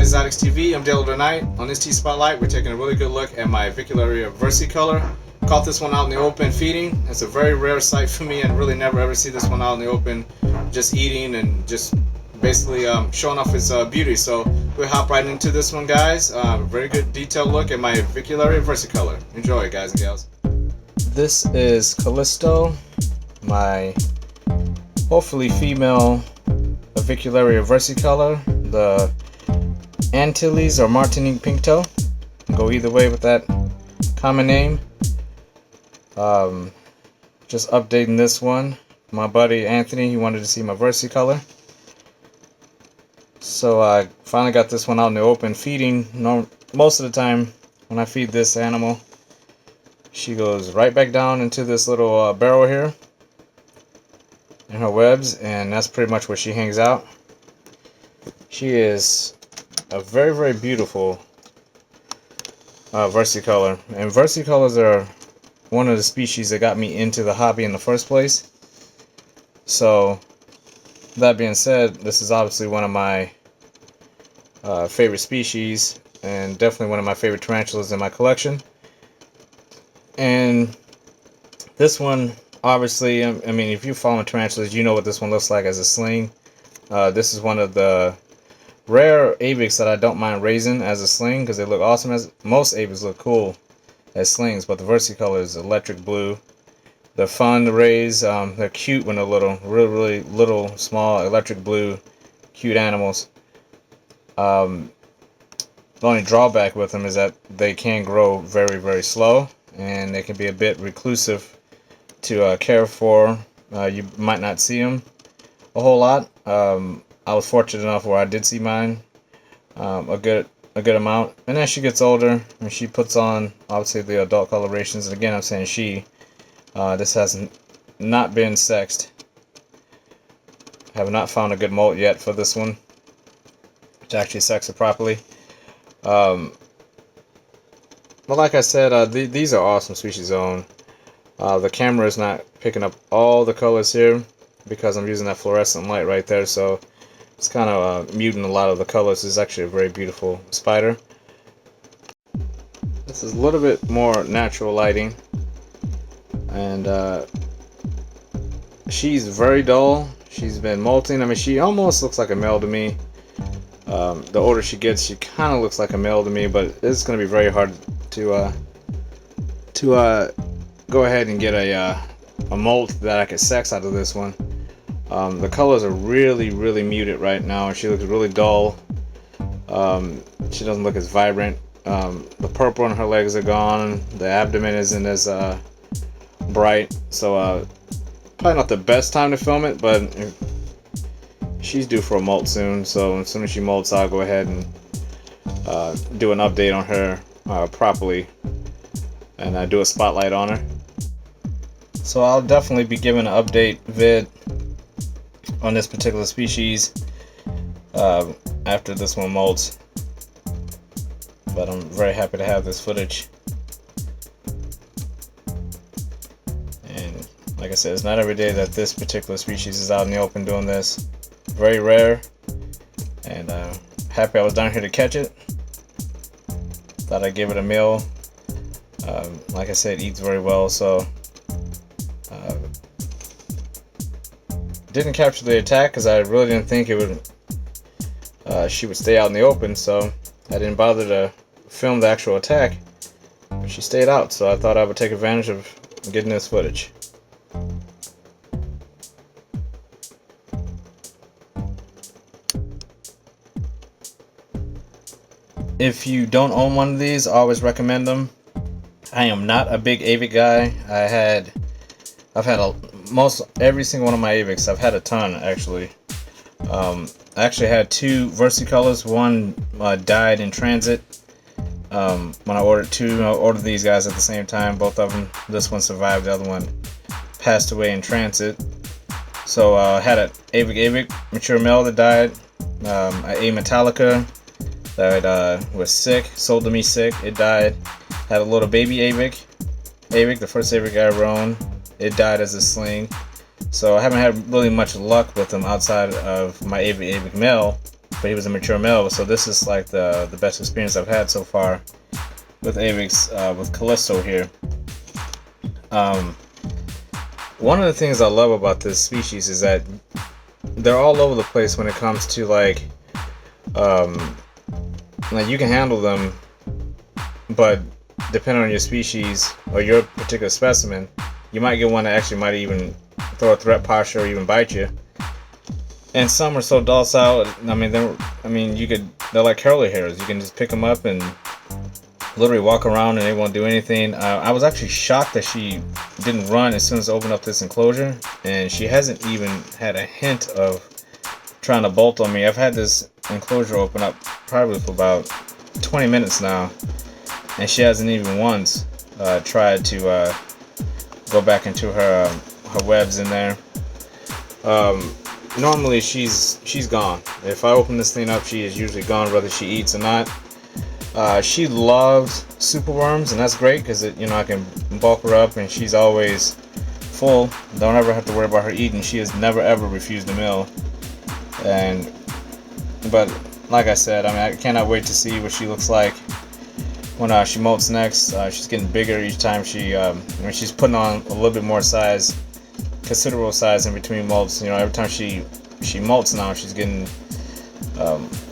Exotics TV. I'm Dale tonight. On this spoTlighT, we're taking a really good look at my Avicularia versicolor. Caught this one out in the open feeding. It's a very rare sight for me, and really never ever see this one out in the open, just eating and just basically showing off its beauty. So we'll hop right into this one, guys. Very good detailed look at my Avicularia versicolor. Enjoy, guys and gals. This is Callisto, my hopefully female Avicularia versicolor. The Antilles or Martinique Pinto. Go either way with that common name. Just updating this one. My buddy Anthony, he wanted to see my versicolor. So I finally got this one out in the open feeding. Most of the time when I feed this animal, she goes right back down into this little barrel here in her webs, and that's pretty much where she hangs out. She is a very, very beautiful versicolor, and versicolors are one of the species that got me into the hobby in the first place. So that being said, this is obviously one of my favorite species, and definitely one of my favorite tarantulas in my collection. And this one, obviously, I mean, if you follow tarantulas, you know what this one looks like as a sling. This is one of the rare avics that I don't mind raising as a sling because they look awesome. As most avics look cool as slings, but the versicolor is electric blue. They're fun to raise. They're cute when they're little, really little, small, electric blue, cute animals. The only drawback with them is that they can grow very, very slow, and they can be a bit reclusive to care for. You might not see them a whole lot. I was fortunate enough where I did see mine a good amount, and as she gets older and she puts on obviously the adult colorations, and again I'm saying she, this has not been sexed. Have not found a good molt yet for this one to actually sex it properly. But like I said, these are awesome species own. The camera is not picking up all the colors here because I'm using that fluorescent light right there, so it's kind of muting a lot of the colors. This is actually a very beautiful spider. This is a little bit more natural lighting, and she's very dull. She's been molting. I mean, she almost looks like a male to me. The older she gets, she kind of looks like a male to me, but it's going to be very hard to go ahead and get a molt that I could sex out of this one. The colors are really, really muted right now. She looks really dull. She doesn't look as vibrant. The purple on her legs are gone. The abdomen isn't as bright. So probably not the best time to film it, but she's due for a molt soon. So as soon as she molts, I'll go ahead and do an update on her properly, and do a spotlight on her. So I'll definitely be giving an update vid on this particular species after this one molts, but I'm very happy to have this footage. And like I said, it's not every day that this particular species is out in the open doing this. Very rare, and happy I was down here to catch it. Thought I'd give it a meal. Like I said, it eats very well, so didn't capture the attack because I really didn't think it would. She would stay out in the open, so I didn't bother to film the actual attack. But she stayed out, so I thought I would take advantage of getting this footage. If you don't own one of these, I always recommend them. I am not a big avic guy. I've had most every single one of my avics. I've had a ton actually. I actually had two versicolors. One died in transit. When I ordered these guys at the same time. Both of them. This one survived. The other one passed away in transit. So I had an avic mature male that died. A Metallica that was sick. Sold to me sick. It died. Had a little baby avic, the first avic I owned. It died as a sling. So I haven't had really much luck with them outside of my avic male. but he was a mature male. So this is like the best experience I've had so far with Avix, with Callisto here. One of the things I love about this species is that they're all over the place when it comes to like you can handle them, but depending on your species or your particular specimen, you might get one that actually might even throw a threat posture or even bite you. And some are so docile. I mean, they're like curly hairs. You can just pick them up and literally walk around and they won't do anything. I was actually shocked that she didn't run as soon as I opened up this enclosure, and she hasn't even had a hint of trying to bolt on me. I've had this enclosure open up probably for about 20 minutes now, and she hasn't even once tried to go back into her webs in there. Normally she's gone. If I open this thing up, she is usually gone, whether she eats or not. She loves superworms, and that's great because I can bulk her up and she's always full. Don't ever have to worry about her eating. She has never ever refused a meal. But like I said, I cannot wait to see what she looks like when she molts next. She's getting bigger each time she's putting on a little bit more size, considerable size in between molts. Every time she molts now, she's getting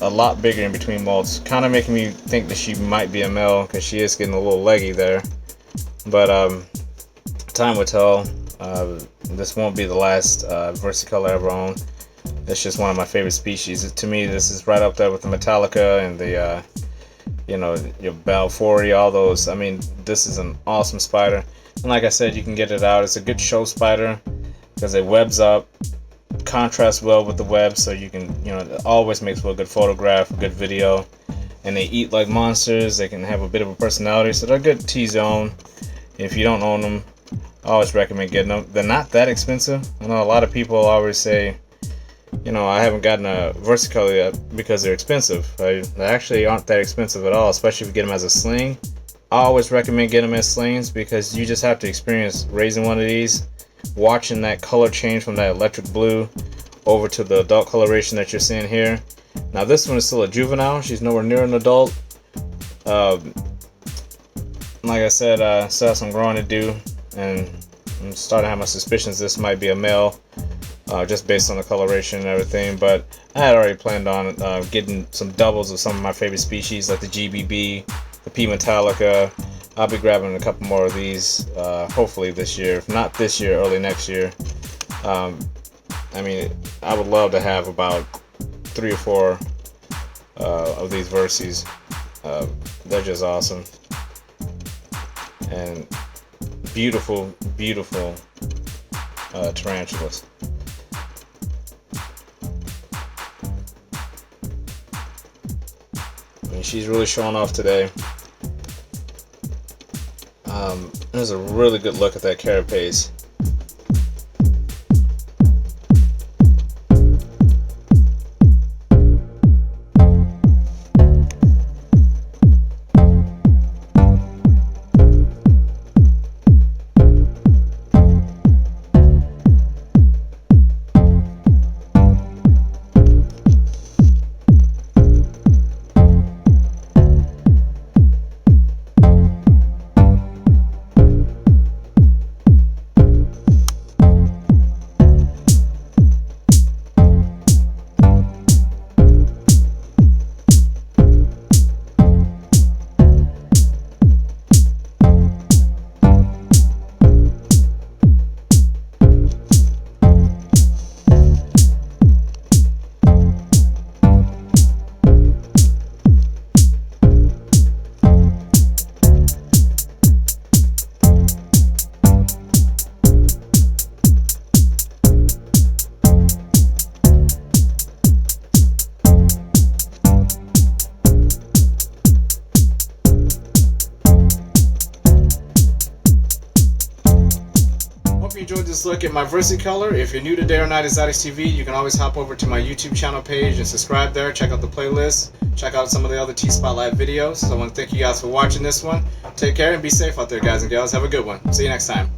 a lot bigger in between molts, kind of making me think that she might be a male because she is getting a little leggy there. But time will tell. This won't be the last versicolor I ever own. It's just one of my favorite species. To me, this is right up there with the Metallica and the your Balfouri, all those. I mean, this is an awesome spider. And like I said, you can get it out. It's a good show spider because it webs up, contrasts well with the web, so you can, it always makes for a good photograph, a good video. And they eat like monsters. They can have a bit of a personality, so they're a good T-zone. If you don't own them, I always recommend getting them. They're not that expensive. I know a lot of people always say, I haven't gotten a versicolor yet because they're expensive. They actually aren't that expensive at all, especially if you get them as a sling. I always recommend getting them as slings because you just have to experience raising one of these, watching that color change from that electric blue over to the adult coloration that you're seeing here. Now this one is still a juvenile. She's nowhere near an adult. Like I said, still have some growing to do, and I'm starting to have my suspicions this might be a male, just based on the coloration and everything. But I had already planned on getting some doubles of some of my favorite species like the GBB, the P Metallica. I'll be grabbing a couple more of these hopefully this year. If not this year, early next year. I would love to have about 3 or 4 of these Verses. They're just awesome. And beautiful, beautiful tarantulas. She's really showing off today. There's a really good look at that carapace. Enjoyed this look at my versicolor. If you're new to Day or Night Exotics TV, you can always hop over to my YouTube channel page and subscribe there. Check out the playlist. Check out some of the other spoTlighT videos. So I want to thank you guys for watching this one. Take care and be safe out there, guys and gals. Have a good one. See you next time.